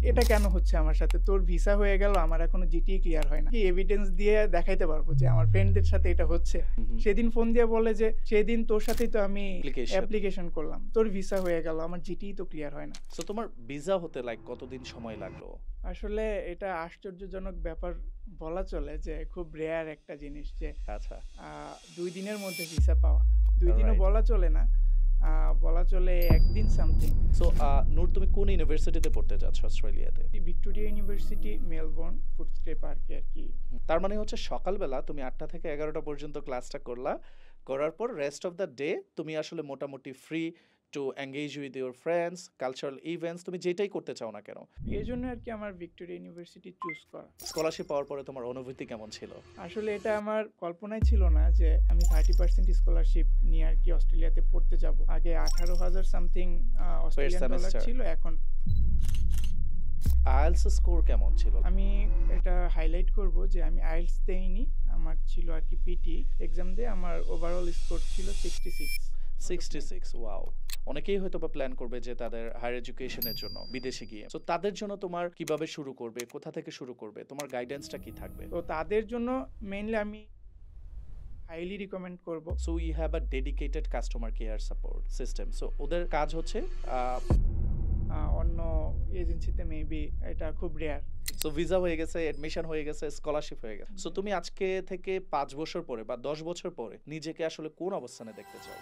এটা কেন হচ্ছে আমার সাথে? তোর ভিসা হয়ে গেল, আমার এখনো জিটিএ ক্লিয়ার হয় না। কি এভিডেন্স দিয়ে দেখাইতে পারবো যে আমার ফ্রেন্ডদের সাথে এটা হচ্ছে? সেদিন ফোন দিয়ে বলে যে সেদিন তোর সাথেই তো আমি অ্যাপ্লিকেশন করলাম, তোর ভিসা হয়ে গেল, আমার জিটিই তো ক্লিয়ার হয় না। সো তোমার ভিসা হতে কতদিন সময় লাগলো? আসলে এটা আশ্চর্যজনক ব্যাপার বলা চলে, যে খুব রেয়ার একটা জিনিস যে আচ্ছা 2 দিনের মধ্যে ভিসা পাওয়া। 2 দিনও বলা চলে না, বলা চলে 1 দিন সামথিং। সো নূর, তুমি কোন ইউনিভার্সিটিতে পড়তে যাচ্ছ অস্ট্রেলিয়াতে? ভিক্টোরিয়া ইউনিভার্সিটি, মেলবোর্ন, ফুটস্টে পার্কে আর কি। তার মানে হচ্ছে সকালবেলা তুমি 8টা থেকে 11টা পর্যন্ত ক্লাসটা করলা, করার পর রেস্ট অফ দ্য ডে তুমি আসলে মোটামুটি free to engage with your friends, cultural events, তুমি যেটাই করতে চাও না কেন। এই জন্য আর কি আমার ভিক্টোরিয়া ইউনিভার্সিটি চুজ করা। স্কলারশিপ পাওয়ার পরে তোমার অনুভূতি কেমন ছিল? আসলে এটা আমার কল্পনায় ছিল না যে আমি 30% স্কলারশিপ নিয়ে আর কি অস্ট্রেলিয়াতে পড়তে যাব। আগে 18,000 সামথিং অস্ট্রেলিয়ান ডলার ছিল, এখন আইএলটিএস স্কোর কেমন ছিল? আমি এটা হাইলাইট করব যে আমি আইএলটিএস দেইনি, আমার ছিল আর কি পিটি এক্সাম দিয়ে আমার ওভারঅল স্কোর ছিল 66। 66, ওয়াও। অনেকেই হয়তো বা প্ল্যান করবে যে তাদের হায়ার এডুকেশনের জন্য বিদেশে গিয়ে, তো তাদের জন্য তোমার কিভাবে শুরু করবে, কোথা থেকে শুরু করবে, তোমার গাইডেন্সটা কি থাকবে? তো তাদের জন্য মেইনলি আমি হাইলি রিকমেন্ড করব। So we have a dedicated customer care support system. So ওদের কাজ হচ্ছে অন্য এজেন্সিতে মেবি এটা খুব রেয়ার। সো ভিসা হয়ে গেছে, এডমিশন হয়ে গেছে, স্কলারশিপ হয়ে গেছে। সো তুমি আজকে থেকে 5 বছর পরে বা 10 বছর পরে নিজেকে আসলে কোন অবস্থানে দেখতে চাও?